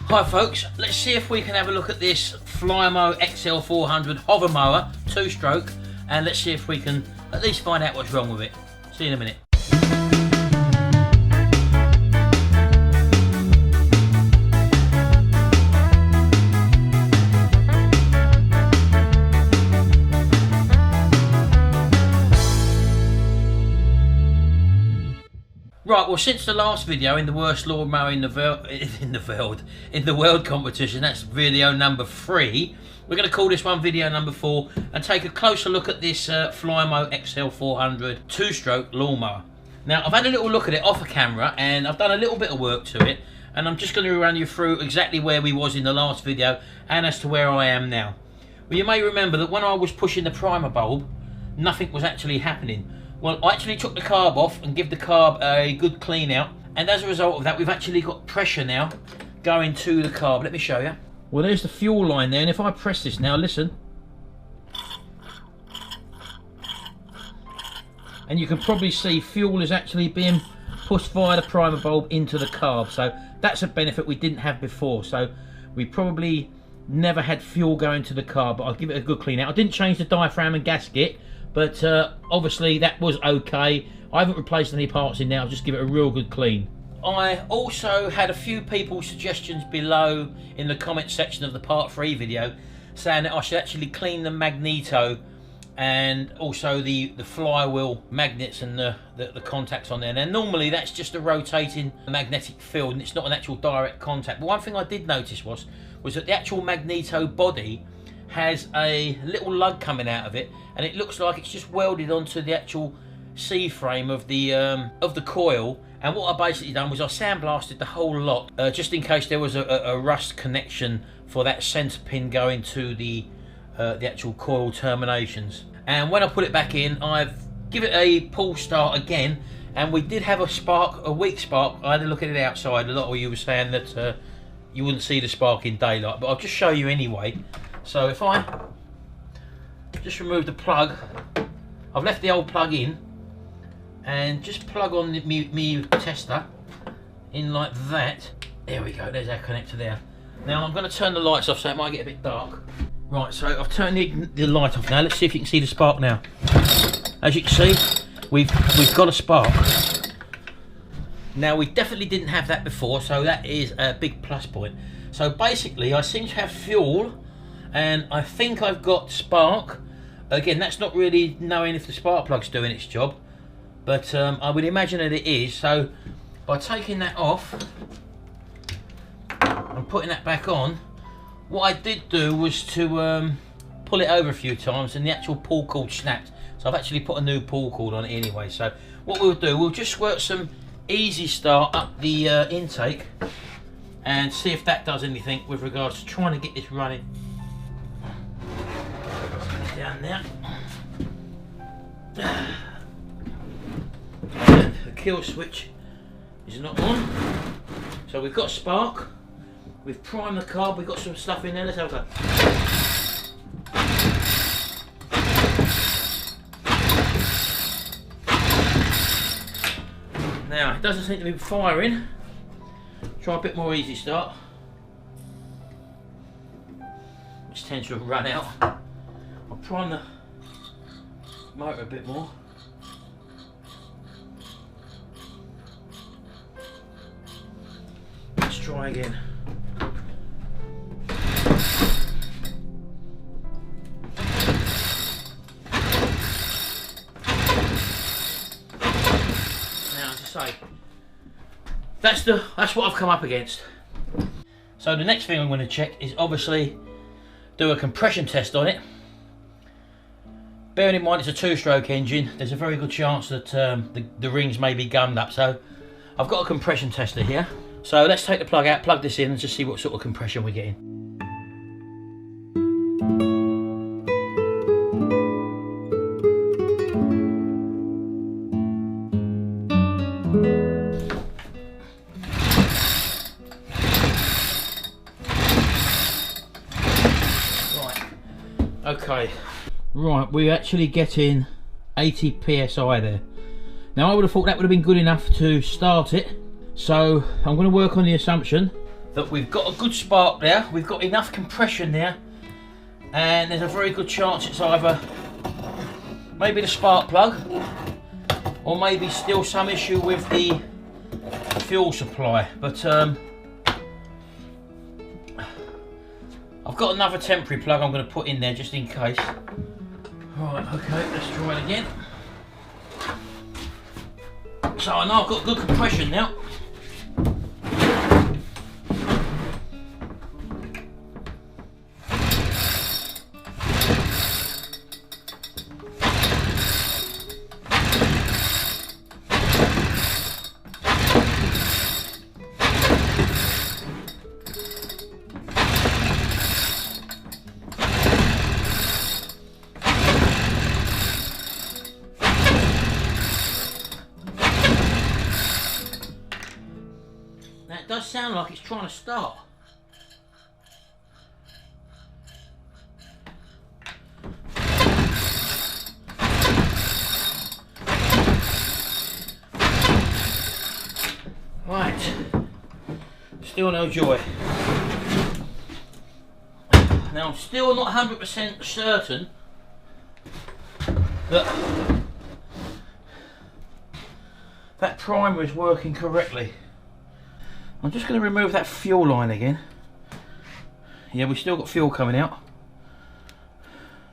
Hi folks, let's see if we can have a look at this Flymo XL400 hover mower, 2-stroke, and let's see if we can at least find out what's wrong with it. See you in a minute. Right, well, since the last video in the worst lawnmower in the world competition, that's video number 3. We're going to call this one video number 4 and take a closer look at this Flymo XL400 2-stroke lawnmower. Now, I've had a little look at it off a camera and I've done a little bit of work to it, and I'm just going to run you through exactly where we was in the last video and as to where I am now. Well, you may remember that when I was pushing the primer bulb, nothing was actually happening. Well, I actually took the carb off and give the carb a good clean out, and as a result of that, we've actually got pressure now going to the carb. Let me show you. Well, there's the fuel line there, and if I press this now, listen, and you can probably see fuel is actually being pushed via the primer bulb into the carb. So that's a benefit we didn't have before. So we probably never had fuel going to the carb, but I'll give it a good clean out. I didn't change the diaphragm and gasket, but obviously that was okay. I haven't replaced any parts in there. I'll just give it a real good clean. I also had a few people's suggestions below in the comment section of the part 3 video saying that I should actually clean the magneto and also the flywheel magnets and the contacts on there. Now normally that's just a rotating magnetic field and it's not an actual direct contact, but one thing I did notice was that the actual magneto body has a little lug coming out of it, and it looks like it's just welded onto the actual C-frame of the coil. And what I basically done was I sandblasted the whole lot just in case there was a rust connection for that centre pin going to the actual coil terminations. And when I put it back in, I've given it a pull start again, and we did have a weak spark. I had a look at it outside. A lot of you were saying that you wouldn't see the spark in daylight, but I'll just show you anyway. So if I just remove the plug, I've left the old plug in, and just plug on the tester in like that. There we go, there's our connector there. Now I'm going to turn the lights off so it might get a bit dark. Right, so I've turned the light off now. Let's see if you can see the spark now. As you can see, we've got a spark. Now we definitely didn't have that before, so that is a big plus point. So basically I seem to have fuel, and I think I've got spark. Again, that's not really knowing if the spark plug's doing its job, but I would imagine that it is. So by taking that off and putting that back on, what I did do was to pull it over a few times, and the actual pull cord snapped. So I've actually put a new pull cord on it anyway. So what we'll do, we'll just squirt some easy start up the intake and see if that does anything with regards to trying to get this running. Down there. And the kill switch is not on. So we've got spark. We've primed the carb. We've got some stuff in there. Let's have a go. Now it doesn't seem to be firing. Try a bit more easy start, which tends to run out. I'll prime the motor a bit more. Let's try again. Now, as I say, that's what I've come up against. So the next thing I'm going to check is obviously do a compression test on it. Bearing in mind it's a 2-stroke engine, there's a very good chance that the rings may be gummed up. So I've got a compression tester here. So let's take the plug out, plug this in, and just see what sort of compression we're getting. Okay, right, we're actually getting 80 psi there. Now I would have thought that would have been good enough to start it, so I'm going to work on the assumption that we've got a good spark there, we've got enough compression there, and there's a very good chance it's either maybe the spark plug or maybe still some issue with the fuel supply. But I've got another temporary plug I'm going to put in there just in case. Right, okay, let's try it again. So I know I've got good compression now. It does sound like it's trying to start. Right, still no joy. Now I'm still not 100% certain that that primer is working correctly. I'm just going to remove that fuel line again. Yeah, we've still got fuel coming out.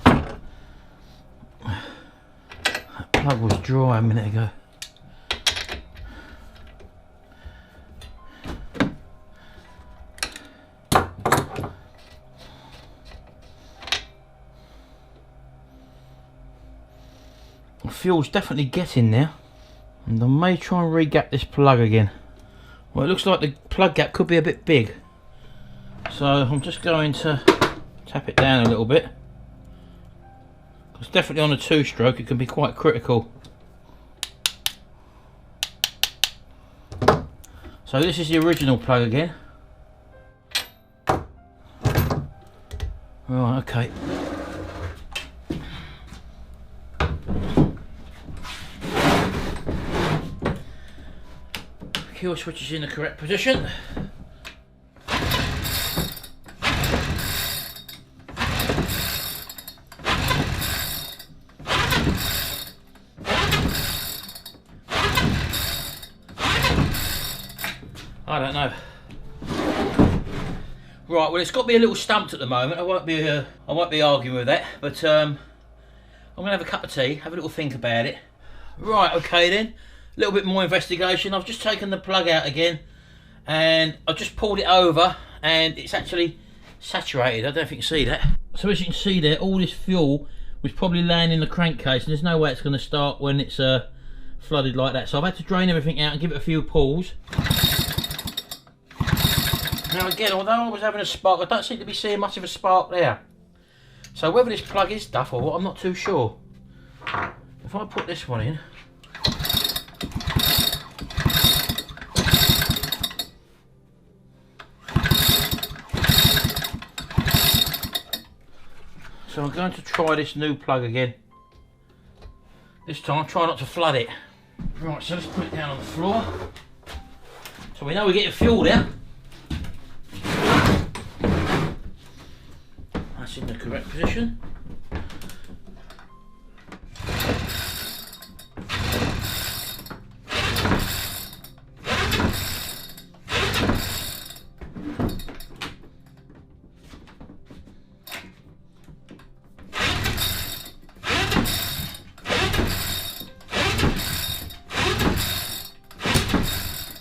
That plug was dry a minute ago. The fuel's definitely getting there, and I may try and re-gap this plug again. Well, it looks like the plug gap could be a bit big, so I'm just going to tap it down a little bit. It's definitely on a 2-stroke, it can be quite critical. So this is the original plug again. Right, okay. Kill switch is in the correct position. I don't know. Right, well, it's got me a little stumped at the moment. I won't be arguing with that, but I'm gonna have a cup of tea, have a little think about it. Right, okay then. A little bit more investigation. I've just taken the plug out again and I've just pulled it over and it's actually saturated. I don't know if you can see that. So as you can see there, all this fuel was probably laying in the crankcase and there's no way it's going to start when it's flooded like that. So I've had to drain everything out and give it a few pulls. Now again, although I was having a spark, I don't seem to be seeing much of a spark there. So whether this plug is duff or what, I'm not too sure. If I put this one in, so I'm going to try this new plug again. This time, try not to flood it. Right, so let's put it down on the floor. So we know we're getting fuel there. That's in the correct position.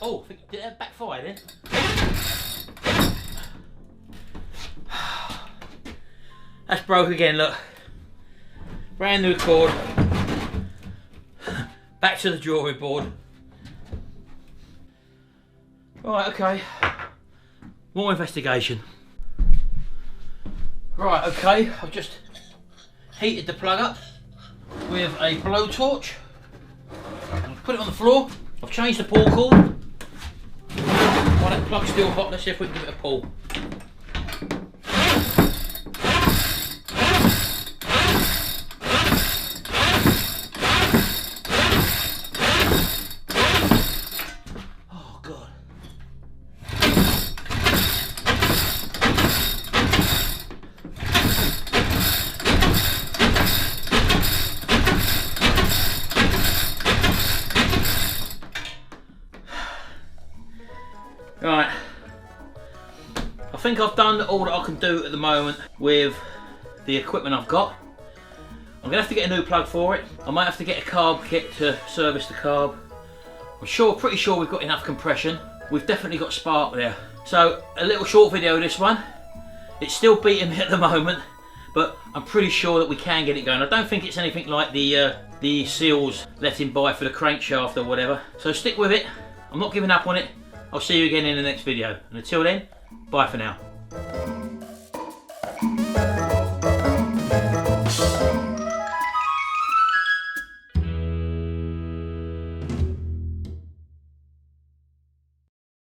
Oh, did that backfire then? That's broke again, look. Brand new cord. Back to the drawing board. Right, okay. More investigation. Right, okay. I've just heated the plug up with a blowtorch. I've put it on the floor. I've changed the pull cord. While that plug's still hot, let's see if we can give it a pull. Oh God. I think I've done all that I can do at the moment with the equipment I've got. I'm going to have to get a new plug for it. I might have to get a carb kit to service the carb. I'm pretty sure we've got enough compression. We've definitely got spark there. So a little short video of this one. It's still beating me at the moment, but I'm pretty sure that we can get it going. I don't think it's anything like the seals let him buy for the crankshaft or whatever. So stick with it. I'm not giving up on it. I'll see you again in the next video. And until then, bye for now.